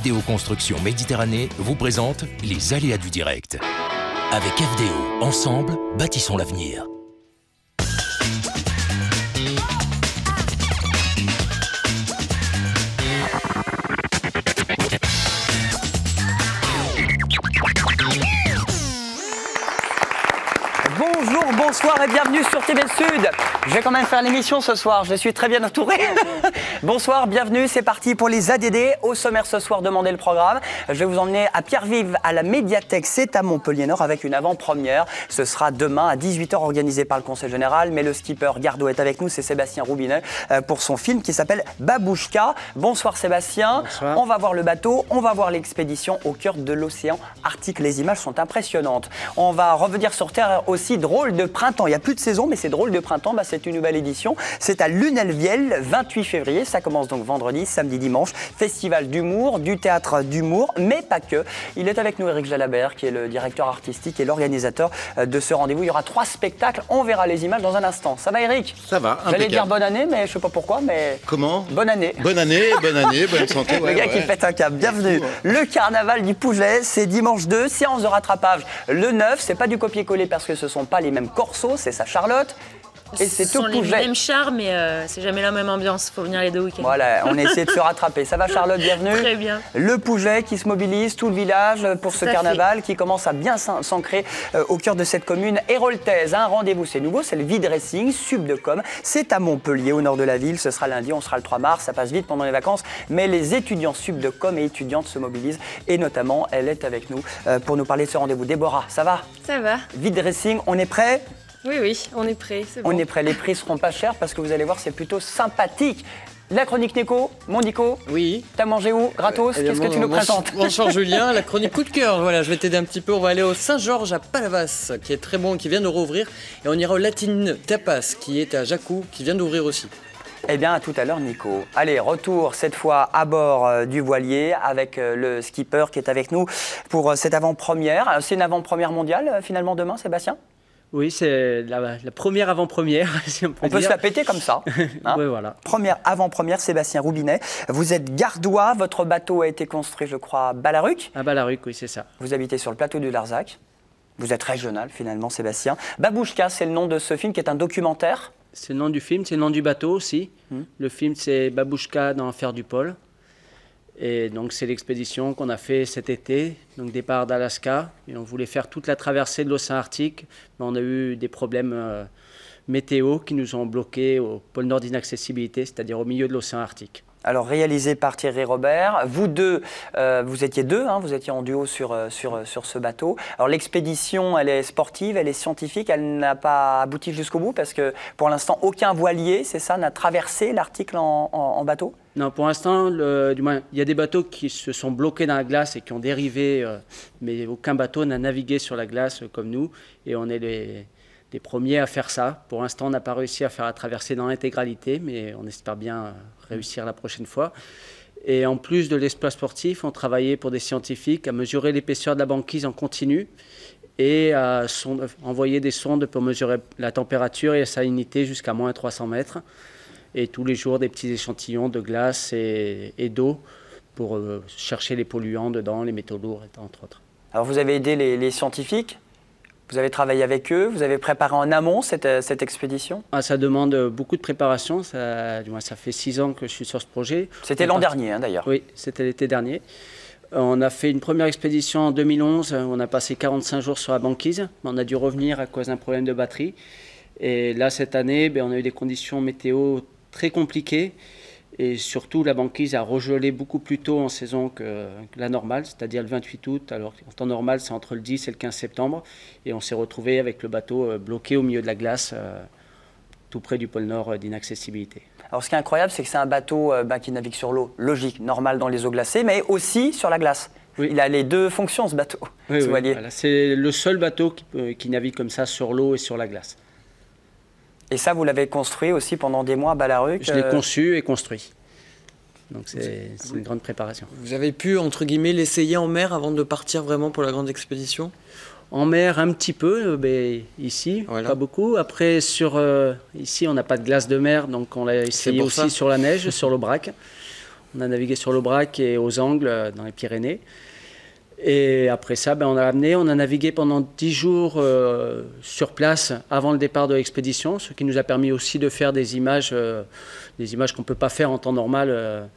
FDO Construction Méditerranée vous présente les aléas du direct. Avec FDO, ensemble, bâtissons l'avenir. Bonjour, bonsoir et bienvenue sur TV Sud. Je vais quand même faire l'émission ce soir, je suis très bien entouré. Bonsoir, bienvenue, c'est parti pour les ADD. Au sommaire ce soir, demandez le programme. Je vais vous emmener à Pierre-Vive, à la médiathèque, c'est à Montpellier-Nord, avec une avant-première. Ce sera demain à 18 h organisé par le Conseil Général. Mais le skipper Gardo est avec nous, c'est Sébastien Roubinet, pour son film qui s'appelle Babouchka. Bonsoir Sébastien. Bonsoir. On va voir le bateau, on va voir l'expédition au cœur de l'océan Arctique. Les images sont impressionnantes. On va revenir sur Terre aussi, drôle de printemps. Il n'y a plus de saison, mais c'est drôle de printemps. C'est une nouvelle édition. C'est à Lunel-Viel, 28 février. Ça commence donc vendredi, samedi, dimanche. Festival d'humour, du théâtre d'humour, mais pas que. Il est avec nous, Éric Jalabert, qui est le directeur artistique et l'organisateur de ce rendez-vous. Il y aura 3 spectacles. On verra les images dans un instant. Ça va, Éric? Ça va, J'allais impeccable. dire bonne année, mais je sais pas pourquoi, mais... Comment? Bonne année. Bonne année, bonne santé. Le gars qui pète un câble. Bienvenue. Le carnaval du Pouget, c'est dimanche 2, séance de rattrapage le 9. C'est pas du copier-coller parce que ce sont pas les mêmes corsos, c'est ça Charlotte. Et c'est Ce tout sont les Pouget. mêmes chars, mais c'est jamais la même ambiance. Il faut venir les 2 week-ends. Voilà, on essaie de se rattraper. Ça va Charlotte, bienvenue. Très bien. Le Pouget qui se mobilise, tout le village pour ce Tout à carnaval qui commence à bien s'ancrer au cœur de cette commune héroltaise. Un rendez-vous, c'est nouveau, c'est le V-Dressing, Sub de Com. C'est à Montpellier, au nord de la ville. Ce sera lundi, on sera le 3 mars. Ça passe vite pendant les vacances. Mais les étudiants Sub de Com et étudiantes se mobilisent. Et notamment, elle est avec nous pour nous parler de ce rendez-vous. Déborah, ça va? Ça va. V-Dressing, on est prêt? Oui, on est prêt. C'est bon. On est prêt, les prix seront pas chers parce que vous allez voir, c'est plutôt sympathique. La chronique Nico, mon Nico, Oui. t'as mangé où? Gratos? Eh bien, Qu'est-ce que tu nous présentes? Bonsoir Julien, la chronique coup de cœur. Voilà, je vais t'aider un petit peu. On va aller au Saint-Georges à Palavas, qui est très bon, qui vient de rouvrir. Et on ira au Latine Tapas, qui est à Jacou, qui vient d'ouvrir aussi. Eh bien, à tout à l'heure, Nico. Allez, retour cette fois à bord du voilier avec le skipper qui est avec nous pour cette avant-première. C'est une avant-première mondiale, finalement, demain, Sébastien? Oui, c'est la première avant-première, si on peut On peut dire. se la péter comme ça. Hein. Oui, voilà. Première avant-première, Sébastien Roubinet. Vous êtes gardois, votre bateau a été construit, je crois, à Ballaruc. À Ballaruc, oui, c'est ça. Vous habitez sur le plateau du Larzac. Vous êtes régional, finalement, Sébastien. Babouchka, c'est le nom de ce film qui est un documentaire. C'est le nom du film, c'est le nom du bateau aussi. Le film, c'est Babouchka dans l'enfer du pôle. Et donc, c'est l'expédition qu'on a fait cet été, donc départ d'Alaska. Et on voulait faire toute la traversée de l'océan Arctique, mais on a eu des problèmes météo qui nous ont bloqués au pôle Nord d'inaccessibilité, c'est-à-dire au milieu de l'océan Arctique. Alors, réalisé par Thierry Robert. Vous deux, vous étiez deux, hein, vous étiez en duo sur ce bateau. Alors, l'expédition, elle est sportive, elle est scientifique, elle n'a pas abouti jusqu'au bout parce que, pour l'instant, aucun voilier, c'est ça, n'a traversé l'Arctique en bateau? Non, pour l'instant, du moins, il y a des bateaux qui se sont bloqués dans la glace et qui ont dérivé, mais aucun bateau n'a navigué sur la glace comme nous. Et on est les premiers à faire ça. Pour l'instant, on n'a pas réussi à faire la traversée dans l'intégralité, mais on espère bien réussir la prochaine fois. Et en plus de l'exploit sportif, on travaillait pour des scientifiques à mesurer l'épaisseur de la banquise en continu et à envoyer des sondes pour mesurer la température et la salinité jusqu'à moins 300 mètres. Et tous les jours, des petits échantillons de glace et d'eau pour chercher les polluants dedans, les métaux lourds, entre autres. Alors, vous avez aidé les scientifiques, vous avez travaillé avec eux, vous avez préparé en amont cette expédition? Ça demande beaucoup de préparation, du moins, ça fait 6 ans que je suis sur ce projet. C'était l'an dernier, hein, d'ailleurs. Oui, c'était l'été dernier. On a fait une première expédition en 2011, on a passé 45 jours sur la banquise, mais on a dû revenir à cause d'un problème de batterie. Et là, cette année, on a eu des conditions météo très compliquées. Et surtout, la banquise a regelé beaucoup plus tôt en saison que la normale, c'est-à-dire le 28 août. Alors en temps normal, c'est entre le 10 et le 15 septembre. Et on s'est retrouvé avec le bateau bloqué au milieu de la glace, tout près du pôle Nord d'inaccessibilité. Alors, ce qui est incroyable, c'est que c'est un bateau qui navigue sur l'eau, logique, normal dans les eaux glacées, mais aussi sur la glace. Oui. Il a les deux fonctions, ce bateau. Oui, voilà. C'est le seul bateau qui navigue comme ça sur l'eau et sur la glace. Et ça, vous l'avez construit aussi pendant des mois à Ballaruc? Je l'ai conçu et construit. Donc c'est une grande préparation. Vous avez pu, entre guillemets, l'essayer en mer avant de partir vraiment pour la grande expédition? En mer, un petit peu, mais ici, voilà. Pas beaucoup. Après, ici, on n'a pas de glace de mer, donc on l'a essayé aussi sur la neige, sur l'Aubrac. On a navigué sur l'Aubrac et aux Angles, dans les Pyrénées. Et après ça, on a navigué pendant 10 jours sur place avant le départ de l'expédition, ce qui nous a permis aussi de faire des images qu'on ne peut pas faire en temps normal.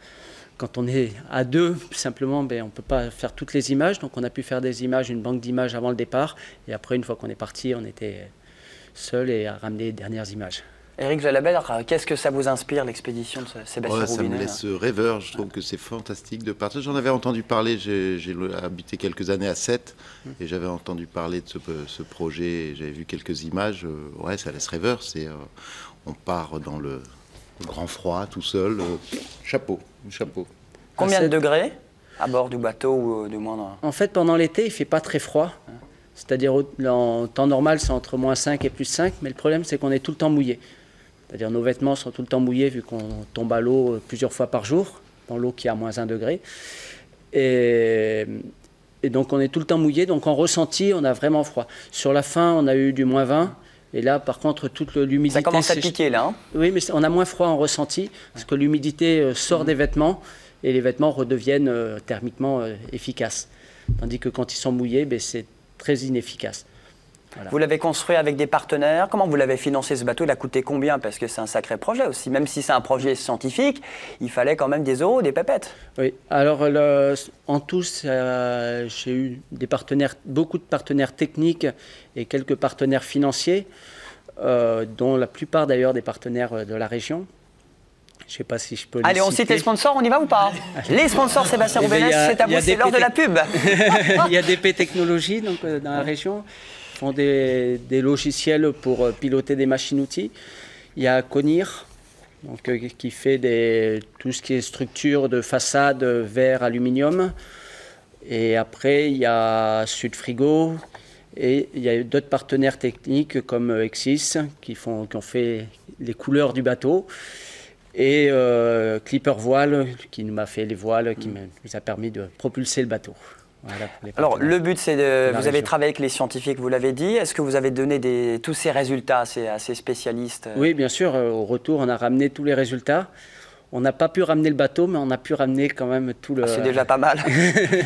Quand on est à deux, simplement, on ne peut pas faire toutes les images. Donc on a pu faire des images, une banque d'images avant le départ. Et après, une fois qu'on est parti, on était seul et à ramener les dernières images. Éric Jalabert, qu'est-ce que ça vous inspire, l'expédition de Sébastien Ça Roubinet? me laisse rêveur, je trouve que c'est fantastique de partir. J'en avais entendu parler, j'ai habité quelques années à Sète et j'avais entendu parler de ce projet, j'avais vu quelques images. Ouais, ça laisse rêveur, on part dans le grand froid, tout seul. Chapeau. Combien de degrés à bord du bateau ou du moins En fait, pendant l'été, il ne fait pas très froid. C'est-à-dire, en temps normal, c'est entre -5 et +5, mais le problème, c'est qu'on est tout le temps mouillé. C'est-à-dire nos vêtements sont tout le temps mouillés vu qu'on tombe à l'eau plusieurs fois par jour, dans l'eau qui est à -1 degré. Et donc on est tout le temps mouillé, donc en ressenti, on a vraiment froid. Sur la fin, on a eu du -20, et là par contre, toute l'humidité... Ça commence à piquer là, hein? Oui, mais on a moins froid en ressenti, parce que l'humidité sort des vêtements, et les vêtements redeviennent thermiquement efficaces. Tandis que quand ils sont mouillés, c'est très inefficace. Voilà. Vous l'avez construit avec des partenaires. Comment vous l'avez financé ce bateau? Il a coûté combien? Parce que c'est un sacré projet aussi. Même si c'est un projet scientifique, il fallait quand même des euros, des pépettes. Oui, alors en tout, j'ai eu des partenaires, beaucoup de partenaires techniques et quelques partenaires financiers, dont la plupart d'ailleurs des partenaires de la région. Je ne sais pas si je peux les Allez, on cite les sponsors, on y va ou pas? Les sponsors, Sébastien Roubinet, c'est à vous, c'est l'heure de la pub. Il y a DP Technologies donc, dans la région. Ils font des logiciels pour piloter des machines-outils. Il y a Conir, donc, qui fait tout ce qui est structure de façade, verre, aluminium. Et après, il y a Sud Frigo. Et il y a d'autres partenaires techniques comme Exis qui ont fait les couleurs du bateau. Et Clipper Voile qui m'a fait les voiles, qui nous a permis de propulser le bateau. Voilà, alors le but c'est vous avez travaillé avec les scientifiques, vous l'avez dit. Est-ce que vous avez donné tous ces résultats à ces spécialistes? Oui, bien sûr. Au retour, on a ramené tous les résultats. On n'a pas pu ramener le bateau, mais on a pu ramener quand même tout le... c'est déjà pas mal.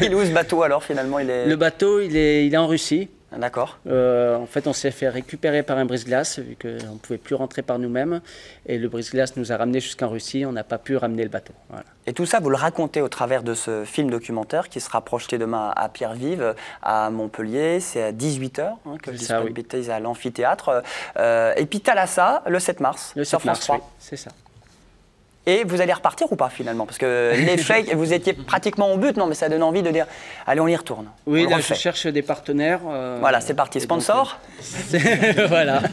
Il est où ce bateau alors finalement? Le bateau, il est en Russie. D'accord. En fait, on s'est fait récupérer par un brise-glace, vu qu'on ne pouvait plus rentrer par nous-mêmes. Et le brise-glace nous a ramenés jusqu'en Russie. On n'a pas pu ramener le bateau. Voilà. Et tout ça, vous le racontez au travers de ce film documentaire qui sera projeté demain à Pierre-Vive, à Montpellier. C'est à 18h, que je dis pas de bêtises, à l'amphithéâtre. Et puis Thalassa, le 7 mars, sur France 3. Oui, c'est ça. Et vous allez repartir ou pas finalement? Parce que l'échec, vous étiez pratiquement au but, non, mais ça donne envie de dire, allez, on y retourne. Oui, là, je cherche des partenaires. Voilà, c'est parti. Sponsor? Voilà.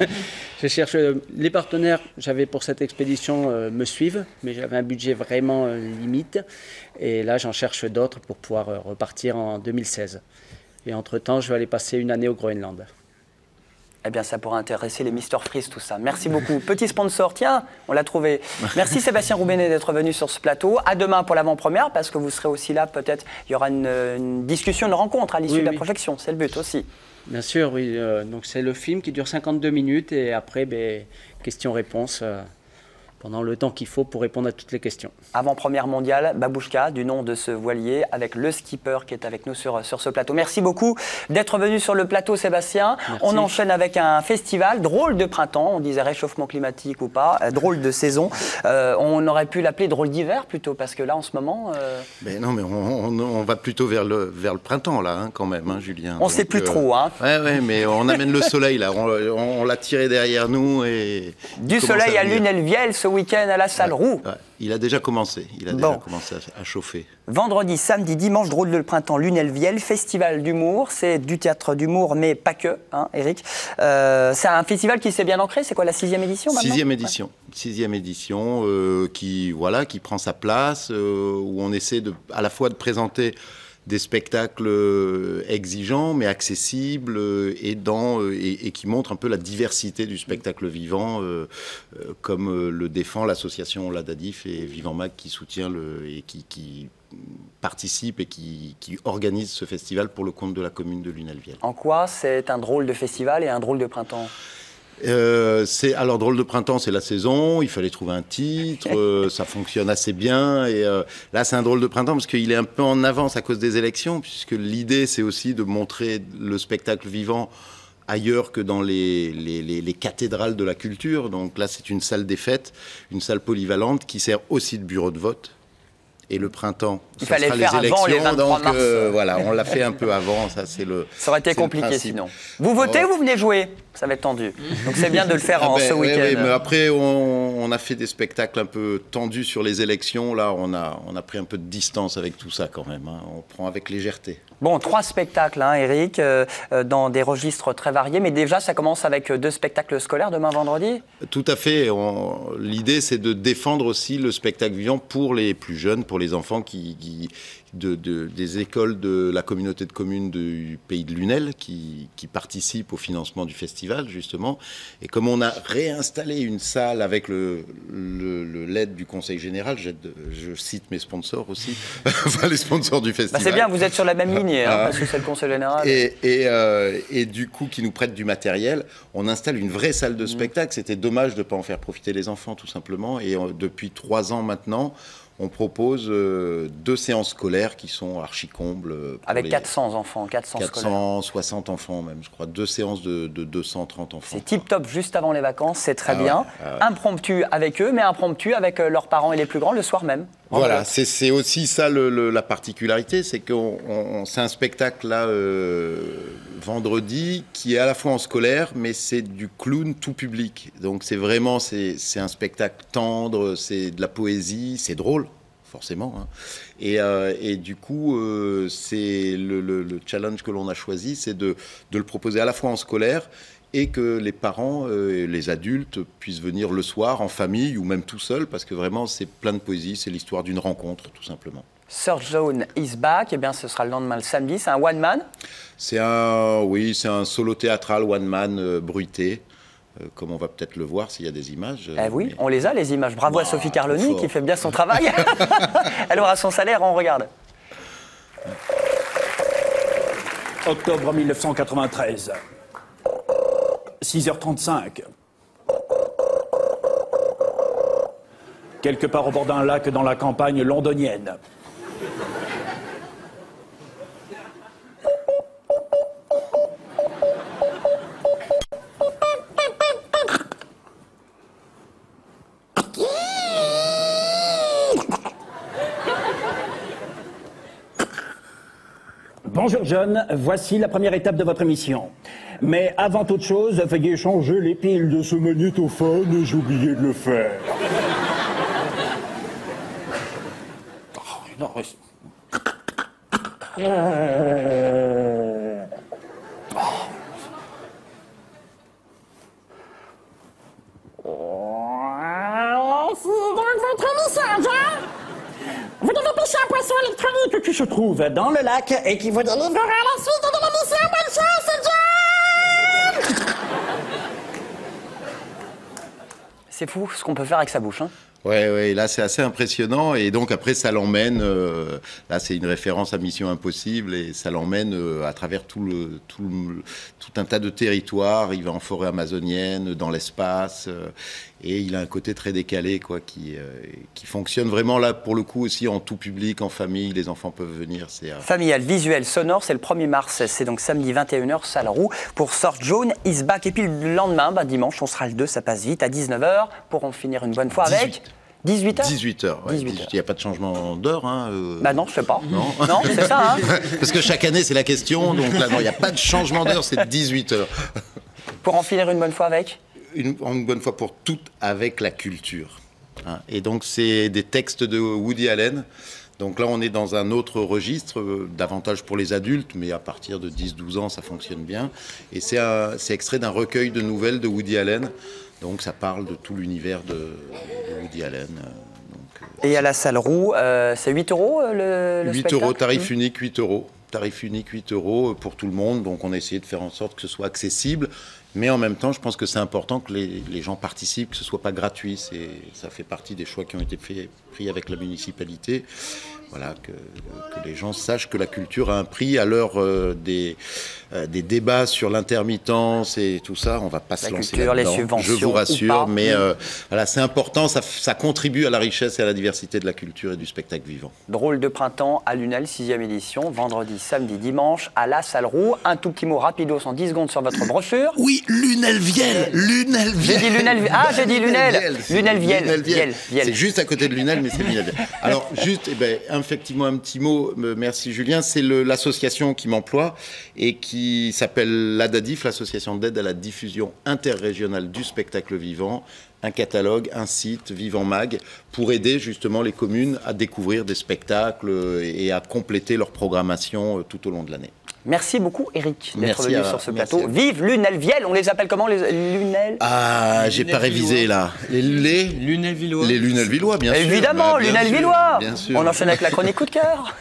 Je cherche les partenaires. J'avais pour cette expédition me suivent, mais j'avais un budget vraiment limite. Et là, j'en cherche d'autres pour pouvoir repartir en 2016. Et entre-temps, je vais aller passer une année au Groenland. Eh bien, ça pourra intéresser les Mister Freeze, tout ça. Merci beaucoup. Petit sponsor, tiens, on l'a trouvé. Merci Sébastien Roubinet d'être venu sur ce plateau. À demain pour l'avant-première, parce que vous serez aussi là, peut-être, il y aura une discussion, une rencontre à l'issue de la projection. C'est le but aussi. Bien sûr, oui. Donc c'est le film qui dure 52 minutes et après, questions-réponses pendant le temps qu'il faut pour répondre à toutes les questions. Avant-première mondiale, Babouchka, du nom de ce voilier, avec le skipper qui est avec nous sur ce plateau. Merci beaucoup d'être venu sur le plateau, Sébastien. Merci. On enchaîne avec un festival, drôle de printemps, on disait réchauffement climatique ou pas, drôle de saison. On aurait pu l'appeler drôle d'hiver plutôt, parce que là, en ce moment... Mais non, mais on va plutôt vers le printemps, là, hein, quand même, hein, Julien. On ne sait plus trop, hein. Ouais, mais on amène le soleil, là. On l'a tiré derrière nous et... Du soleil à Lunel-Viel, ce week-end à la salle Roux. Ouais. Il a déjà commencé. Il a déjà commencé à chauffer. Vendredi, samedi, dimanche, drôle de printemps, Lunel-Viel, festival d'humour. C'est du théâtre d'humour, mais pas que, hein, Éric. C'est un festival qui s'est bien ancré. C'est quoi, la 6e édition maintenant? 6e édition. 6e édition qui prend sa place, où on essaie à la fois de présenter des spectacles exigeants mais accessibles et qui montrent un peu la diversité du spectacle vivant, comme le défend l'association Ladadif et Vivant Mag qui soutient et qui participe et qui organise ce festival pour le compte de la commune de Lunel-Viel. En quoi c'est un drôle de festival et un drôle de printemps? Alors, Drôle de printemps, c'est la saison, il fallait trouver un titre, ça fonctionne assez bien. Et là, c'est un drôle de printemps parce qu'il est un peu en avance à cause des élections, puisque l'idée, c'est aussi de montrer le spectacle vivant ailleurs que dans les cathédrales de la culture. Donc là, c'est une salle des fêtes, une salle polyvalente qui sert aussi de bureau de vote. Et le printemps, il fallait le faire avant les 23 donc mars. Voilà, on l'a fait un peu avant, ça c'est le. Ça aurait été compliqué sinon. Vous votez ou vous venez jouer? Ça va être tendu. Donc c'est bien de le faire ce week-end. Oui, mais après on a fait des spectacles un peu tendus sur les élections. Là, on a pris un peu de distance avec tout ça quand même. Hein. On prend avec légèreté. Bon, 3 spectacles, hein, Eric, dans des registres très variés. Mais déjà, ça commence avec 2 spectacles scolaires demain vendredi? Tout à fait. L'idée, c'est de défendre aussi le spectacle vivant pour les plus jeunes, pour les enfants des écoles de la communauté de communes du pays de Lunel qui participent au financement du festival, justement. Et comme on a réinstallé une salle avec l'aide du Conseil général, je cite mes sponsors aussi, enfin les sponsors du festival. C'est bien, vous êtes sur la même ligne, parce que c'est le Conseil général. Et du coup, qui nous prête du matériel, on installe une vraie salle de spectacle. C'était dommage de ne pas en faire profiter les enfants, tout simplement. Et depuis 3 ans maintenant, on propose 2 séances scolaires qui sont archi-combles. Avec 400 enfants, 460 enfants même, je crois. 2 séances de 230 enfants. C'est tip-top juste avant les vacances, c'est très bien. Impromptu avec eux, mais impromptu avec leurs parents et les plus grands le soir même. Voilà, c'est aussi ça la particularité, c'est que c'est un spectacle là vendredi qui est à la fois en scolaire, mais c'est du clown tout public. Donc c'est un spectacle tendre, c'est de la poésie, c'est drôle forcément. Hein. Et du coup, c'est le challenge que l'on a choisi, c'est de le proposer à la fois en scolaire et que les parents, les adultes puissent venir le soir en famille ou même tout seul, parce que vraiment c'est plein de poésie, c'est l'histoire d'une rencontre tout simplement. Sir John is back, eh bien ce sera le lendemain le samedi, c'est un one man? C'est un solo théâtral one man bruité. Comme on va peut-être le voir s'il y a des images. Oui, on les a les images. Bravo à Sophie Carloni qui fait bien son travail. Elle aura son salaire, on regarde. Octobre 1993. 6h35. Quelque part au bord d'un lac dans la campagne londonienne. Bonjour John, voici la première étape de votre émission. Mais avant toute chose, veuillez changer les piles de ce magnétophone, j'ai oublié de le faire. Non, reste... Vous devez pêcher un poisson électronique qui se trouve dans le lac et qui vous délivrera la suite de l'émission. Bonne chance, John! C'est fou ce qu'on peut faire avec sa bouche. Hein. Ouais, là c'est assez impressionnant et donc après ça l'emmène, là c'est une référence à Mission Impossible et ça l'emmène à travers tout un tas de territoires. Il va en forêt amazonienne, dans l'espace et il a un côté très décalé quoi, qui fonctionne vraiment là pour le coup aussi en tout public, en famille, les enfants peuvent venir. Familial, visuel, sonore, c'est le 1er mars, c'est donc samedi 21h, salle Roux pour Sir John is back. Et puis le lendemain, dimanche, on sera le 2, ça passe vite, à 19h pour en finir une bonne fois avec... 18h 18h, ouais. 18h. Il n'y a pas de changement d'heure. Hein, non, je sais pas. Non, c'est ça. Hein. Parce que chaque année, c'est la question. Donc là, non, il n'y a pas de changement d'heure, c'est 18h. Pour en finir une bonne fois avec une bonne fois pour toutes avec la culture. Hein. Et donc, c'est des textes de Woody Allen. Donc là, on est dans un autre registre, davantage pour les adultes, mais à partir de 10-12 ans, ça fonctionne bien. Et c'est extrait d'un recueil de nouvelles de Woody Allen. Donc ça parle de tout l'univers de Woody Allen. Et à la salle Roux, c'est 8 € le 8 spectacle. 8 €, tarif unique 8 €. Tarif unique 8 € pour tout le monde. Donc on a essayé de faire en sorte que ce soit accessible. Mais en même temps, je pense que c'est important que les gens participent, que ce ne soit pas gratuit. Ça fait partie des choix qui ont été pris avec la municipalité. Voilà, que les gens sachent que la culture a un prix à l'heure des débats sur l'intermittence et tout ça, on ne va pas se lancer là-dedans. Les subventions, je vous rassure, mais voilà, c'est important, ça contribue à la richesse et à la diversité de la culture et du spectacle vivant. Drôle de printemps à Lunel, 6e édition, vendredi, samedi, dimanche, à la Salle Roux. Un tout petit mot rapidos en 10 secondes sur votre brochure. Oui, Lunel-Viel. J'ai dit Lunel. Ah, j'ai dit Lunel. Lunel-Viel. C'est juste à côté de Lunel, mais c'est Lunel-Viel. Alors, juste, effectivement, un petit mot, merci Julien, c'est l'association qui m'emploie et qui s'appelle l'ADADIF, l'association d'aide à la diffusion interrégionale du spectacle vivant. Un catalogue, un site, Vivant Mag, pour aider justement les communes à découvrir des spectacles et à compléter leur programmation tout au long de l'année. Merci beaucoup Eric d'être venu sur ce plateau. Vive Lunel-Viel, on les appelle comment les Lunel? Ah, j'ai pas révisé là. Les Lunel-Villois. Les Lunel-Villois, bien sûr. Évidemment, Lunel-Villois. Bien sûr. On enchaîne avec la chronique coup de cœur.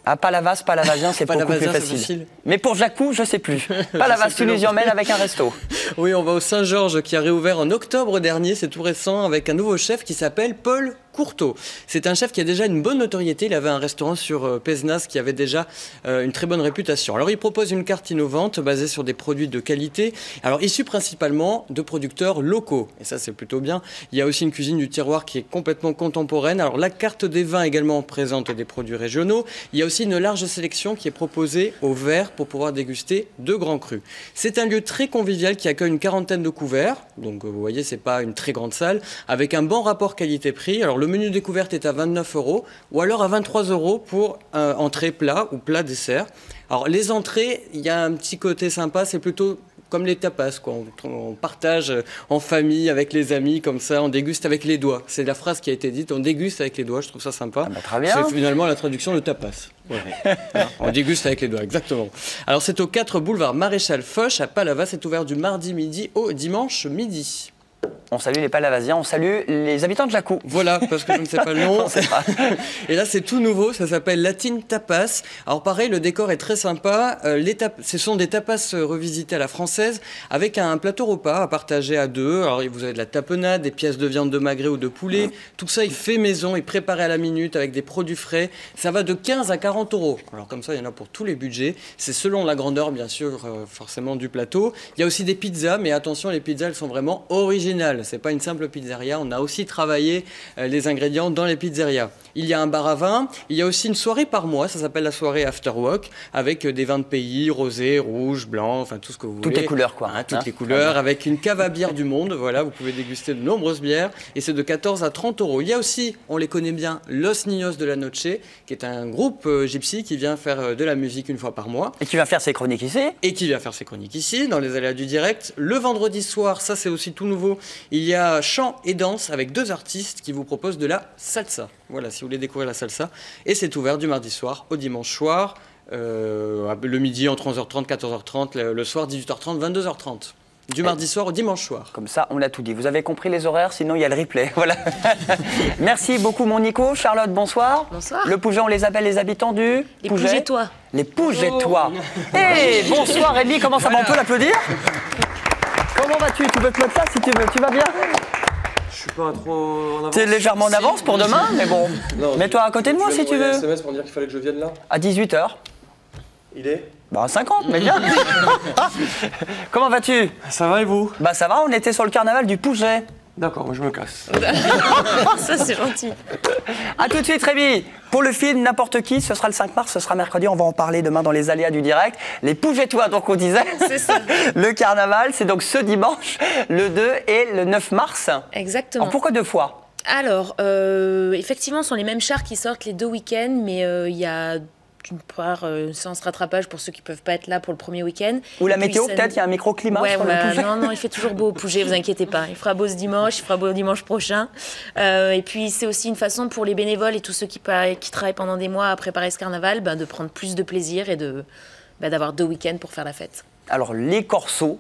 Ah, Palavas, Palavasien, c'est beaucoup plus facile. Mais pour Jacou, je sais plus. Palavas, tu nous y emmènes avec un resto. Oui, on va au Saint-Georges qui a réouvert en octobre dernier, c'est tout récent, avec un nouveau chef qui s'appelle Paul Courteau. C'est un chef qui a déjà une bonne notoriété. Il avait un restaurant sur Pézenas qui avait déjà une très bonne réputation. Alors, il propose une carte innovante basée sur des produits de qualité. Alors, issus principalement de producteurs locaux. Et ça, c'est plutôt bien. Il y a aussi une cuisine du terroir qui est complètement contemporaine. Alors, la carte des vins également présente des produits régionaux. Il y a aussi une large sélection qui est proposée au verre pour pouvoir déguster de grands crus. C'est un lieu très convivial qui accueille une quarantaine de couverts. Donc, vous voyez, c'est pas une très grande salle. Avec un bon rapport qualité-prix. Alors, le menu découverte est à 29 € ou alors à 23 € pour entrée plat ou plat dessert. Alors les entrées, il y a un petit côté sympa, c'est plutôt comme les tapas, quoi. On partage en famille, avec les amis, comme ça, on déguste avec les doigts. C'est la phrase qui a été dite, on déguste avec les doigts, je trouve ça sympa. Ah bah, très bien. C'est finalement la traduction de tapas. Ouais. On déguste avec les doigts, exactement. Alors c'est au 4 boulevard Maréchal Foch à Palavas, c'est ouvert du mardi midi au dimanche midi. On salue les Palavasiens, on salue les habitants de Jacou. Voilà, parce que je ne sais pas le nom. On sait pas. Et là, c'est tout nouveau, ça s'appelle Latin Tapas. Alors pareil, le décor est très sympa. Ce sont des tapas revisités à la française, avec un plateau repas à partager à deux. Alors vous avez de la tapenade, des pièces de viande de magret ou de poulet. Tout ça, il fait maison, il prépare à la minute avec des produits frais. Ça va de 15 à 40 €. Alors comme ça, il y en a pour tous les budgets. C'est selon la grandeur, bien sûr, forcément, du plateau. Il y a aussi des pizzas, mais attention, les pizzas, elles sont vraiment originales. C'est pas une simple pizzeria. On a aussi travaillé les ingrédients dans les pizzerias. Il y a un bar à vin. Il y a aussi une soirée par mois. Ça s'appelle la soirée After Work avec des vins de pays, rosé, rouge, blanc, enfin tout ce que vous voulez. Toutes les couleurs, quoi. Toutes les couleurs, avec une cave à bière du monde. Voilà, vous pouvez déguster de nombreuses bières et c'est de 14 à 30 €. Il y a aussi, on les connaît bien, Los Niños de la Noche, qui est un groupe gypsy qui vient faire de la musique une fois par mois. Et qui va faire ses chroniques ici. Et qui vient faire ses chroniques ici, dans les aléas du direct. Le vendredi soir, ça c'est aussi tout nouveau, il y a chant et danse avec 2 artistes qui vous proposent de la salsa. Voilà, si vous voulez découvrir la salsa. Et c'est ouvert du mardi soir au dimanche soir, le midi entre 11h30, 14h30, le soir 18h30, 22h30. Du mardi soir au dimanche soir. Comme ça, on a tout dit. Vous avez compris les horaires, sinon il y a le replay. Voilà. Merci beaucoup, mon Nico. Charlotte, bonsoir. Bonsoir. Le Pouget, on les appelle les habitants du Les Pouget. Pougetois. Les Pougetois. Hey, bonsoir, Rémi. Comment ça va? On peut l'applaudir? Comment vas-tu? Tu peux te mettre là si tu veux. Tu vas bien? Je suis pas trop en avance. T'es légèrement en avance pour demain, mais bon. Mets-toi à côté de moi si tu veux. Un SMS pour dire qu'il fallait que je vienne là. À 18h. Il est? Bah 50, mais bien. Comment vas-tu? Ça va et vous? Bah ça va, on était sur le carnaval du Pouget. D'accord, moi je me casse. Ça, c'est gentil. A tout de suite, Rémi. Pour le film N'importe qui, ce sera le 5 mars, ce sera mercredi. On va en parler demain dans les aléas du direct. Les Pougetois, donc on disait. C'est ça. Le carnaval, c'est donc ce dimanche, le 2 et le 9 mars. Exactement. Alors, pourquoi 2 fois? Alors, effectivement, ce sont les mêmes chars qui sortent les 2 week-ends, mais il y a d'une part une séance rattrapage pour ceux qui ne peuvent pas être là pour le premier week-end. Ou la météo, peut-être, il y a un microclimat sur le Pouget. Non, il fait toujours beau au Pouget, vous inquiétez pas. Il fera beau ce dimanche, il fera beau dimanche prochain. Et puis, c'est aussi une façon pour les bénévoles et tous ceux qui travaillent pendant des mois à préparer ce carnaval, de prendre plus de plaisir et d'avoir 2 week-ends pour faire la fête. Alors les corsos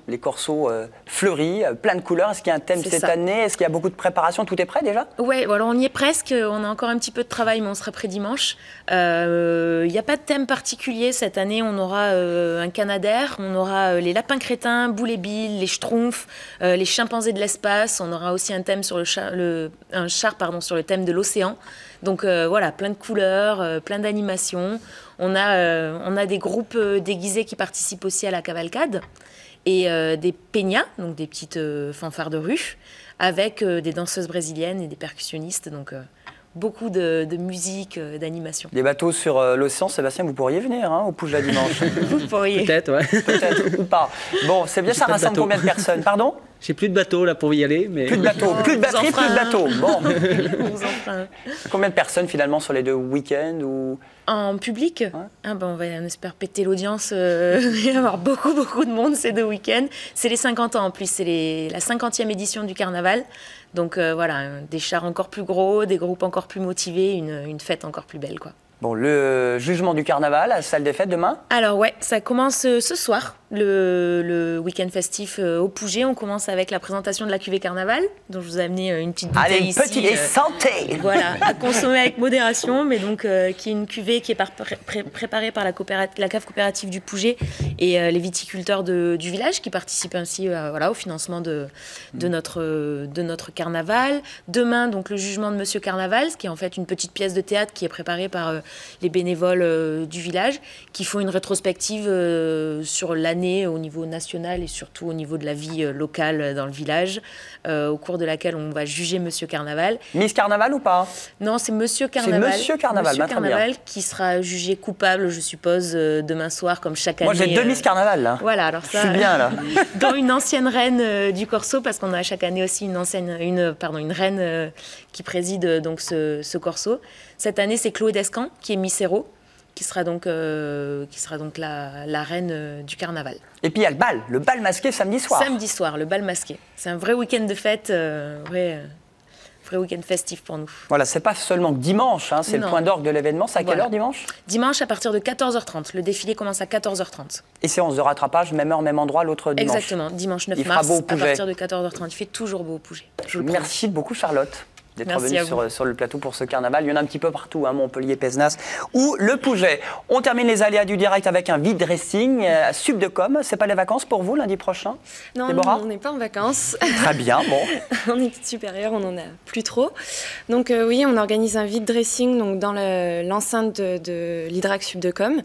fleuris, plein de couleurs. Est-ce qu'il y a un thème cette année? Est-ce qu'il y a beaucoup de préparation? Tout est prêt déjà? Ouais, alors on y est presque. On a encore un petit peu de travail, mais on sera prêt dimanche. Il n'y a pas de thème particulier cette année. On aura un canadair, on aura les lapins crétins, Boule et Bill, les schtroumpfs, les chimpanzés de l'espace. On aura aussi un thème sur un char sur le thème de l'océan. Donc voilà, plein de couleurs, plein d'animations. On a des groupes déguisés qui participent aussi à la cavalcade et des peñas, donc des petites fanfares de rue, avec des danseuses brésiliennes et des percussionnistes. Donc beaucoup de musique, d'animation. Des bateaux sur l'océan, Sébastien, vous pourriez venir au Pouge la dimanche. Vous pourriez. Peut-être, ouais. Peut-être ou pas. Bon, c'est bien, ça rassemble combien de personnes? Pardon? J'ai plus de bateau là pour y aller. Mais... Plus de bateau, plus de batterie, plus de bateau. Bon. On vous en fera un. Combien de personnes finalement sur les 2 week-ends ou... En public, ouais. On espère péter l'audience. Il va y avoir beaucoup de monde ces 2 week-ends. C'est les 50 ans en plus, c'est la 50e édition du carnaval. Donc voilà, des chars encore plus gros, des groupes encore plus motivés, une fête encore plus belle, quoi. Bon, le jugement du carnaval à la salle des fêtes demain? Alors ouais, ça commence ce soir, le week-end festif au Pouget. On commence avec la présentation de la cuvée carnaval, dont je vous ai amené une petite bouteille Allez, ici. petite et santé. Voilà, à consommer avec modération, mais donc qui est une cuvée qui est préparée par la cave coopérative du Pouget et les viticulteurs du village qui participent ainsi au financement de notre carnaval. Demain, donc le jugement de Monsieur Carnaval, qui est en fait une petite pièce de théâtre qui est préparée par les bénévoles du village, qui font une rétrospective sur l'année au niveau national et surtout au niveau de la vie locale dans le village, au cours de laquelle on va juger Monsieur Carnaval. Miss Carnaval ou pas? Non, c'est Monsieur Carnaval. C'est Monsieur Carnaval, Monsieur Carnaval qui sera jugé coupable, je suppose, demain soir, comme chaque année. Moi, j'ai 2 Miss Carnaval, là. Voilà, alors ça... Je suis bien, là. Dans une ancienne reine du Corso, parce qu'on a chaque année aussi une reine qui préside donc ce Corso. Cette année, c'est Chloé Descamps, qui est Miss Héros, qui sera donc la reine du carnaval. Et puis il y a le bal masqué samedi soir. Samedi soir, le bal masqué. C'est un vrai week-end de fête, vrai week-end festif pour nous. Voilà, c'est pas seulement dimanche, c'est le point d'orgue de l'événement. C'est à quelle heure dimanche? Dimanche à partir de 14h30. Le défilé commence à 14h30. Et séance de rattrapage, même heure, même endroit, l'autre dimanche. Exactement, dimanche 9 il mars, fera beau au à partir de 14h30. Il fait toujours beau au Pouget. Merci beaucoup Charlotte d'être venue sur le plateau pour ce carnaval. Il y en a un petit peu partout, Montpellier, Pézenas ou le Pouget. On termine les aléas du direct avec un vide dressing à Subdecom. C'est pas les vacances pour vous lundi prochain? Non, Déborah? on n'est pas en vacances. Très bien, bon. En études supérieures, on n'en a plus trop. Donc oui, on organise un vide dressing donc, dans l'enceinte de l'Hydrac Subdecom,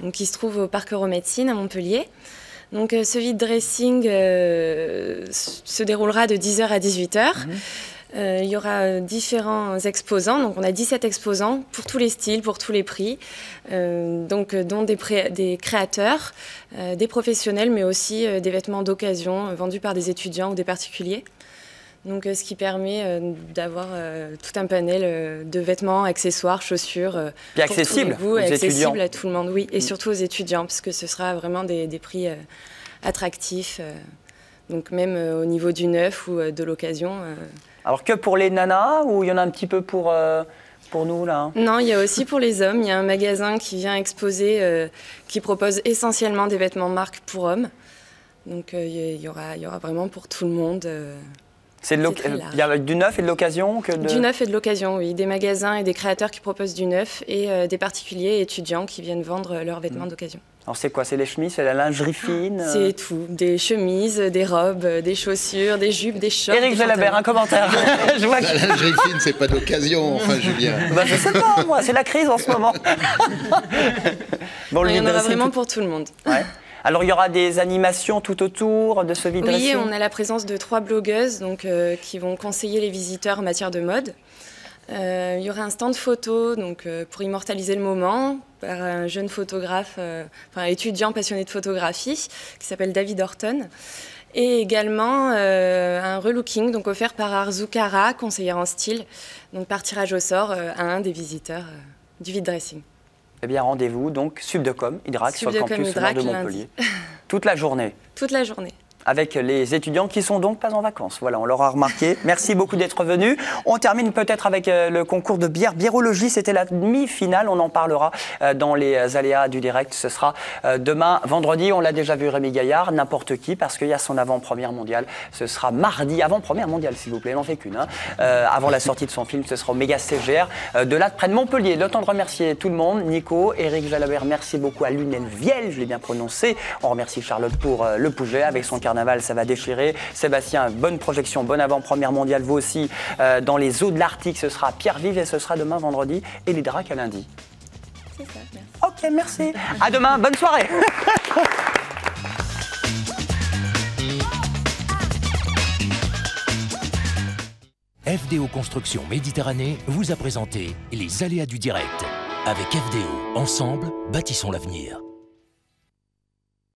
donc, qui se trouve au Parc Euromédecine à Montpellier. Donc ce vide dressing se déroulera de 10h à 18h. Il y aura différents exposants, donc on a 17 exposants pour tous les styles, pour tous les prix, dont des créateurs, des professionnels, mais aussi des vêtements d'occasion vendus par des étudiants ou des particuliers. Donc, ce qui permet d'avoir tout un panel de vêtements, accessoires, chaussures, et accessible pour tous les goûts, aux accessible étudiants. à tout le monde, oui, et surtout aux étudiants, parce que ce sera vraiment des prix attractifs, donc même au niveau du neuf ou de l'occasion. Alors que pour les nanas ou il y en a un petit peu pour nous là? Non, il y a aussi pour les hommes. Il y a un magasin qui vient exposer, qui propose essentiellement des vêtements marque pour hommes. Donc il y aura vraiment pour tout le monde. Il y a du neuf et de l'occasion Du neuf et de l'occasion, oui. Des magasins et des créateurs qui proposent du neuf et des particuliers et étudiants qui viennent vendre leurs vêtements d'occasion. Alors c'est quoi? C'est les chemises, c'est la lingerie fine? C'est tout. Des chemises, des robes, des chaussures, des jupes, des shorts. Éric Jalabert, un commentaire. Je vois que... La lingerie fine, c'est pas d'occasion, enfin Julien. Je sais pas, moi, c'est la crise en ce moment. Bon, il y en aura vraiment pour tout le monde. Ouais. Alors, il y aura des animations tout autour de ce vide dressing? Oui, on a la présence de 3 blogueuses qui vont conseiller les visiteurs en matière de mode. Il y aura un stand photo pour immortaliser le moment par un jeune photographe, étudiant passionné de photographie qui s'appelle David Horton. Et également un relooking offert par Arzu Kara, conseillère en style, par tirage au sort à un des visiteurs du vide dressing. Eh bien, rendez-vous, Subdecom, Hydrac, sur le campus nord de Montpellier. Toute la journée. Toute la journée. avec les étudiants qui sont donc pas en vacances. Voilà, on l'aura remarqué. Merci beaucoup d'être venus. On termine peut-être avec le concours de biérologie. C'était la demi-finale. On en parlera dans les aléas du direct. Ce sera demain, vendredi. On l'a déjà vu, Rémi Gaillard, n'importe qui, parce qu'il y a son avant-première mondiale. Ce sera mardi, avant-première mondiale, s'il vous plaît. Il n'en fait qu'une. Hein. Avant la sortie de son film, ce sera au Méga CGR de là près de Montpellier. Le temps de remercier tout le monde. Nico, Eric Jalabert, merci beaucoup à Lunel-Viel, je l'ai bien prononcé. On remercie Charlotte pour le Pouget. Avec son carnaval, ça va déchirer. Sébastien, bonne projection, bonne avant-première mondiale. Vous aussi, dans les eaux de l'Arctique, ce sera à Pierre-Vive et ce sera demain vendredi. Et les Dracs à lundi. C'est ça, merci. Ok, merci. À demain, bonne soirée. FDO Construction Méditerranée vous a présenté les aléas du direct. Avec FDO, ensemble, bâtissons l'avenir.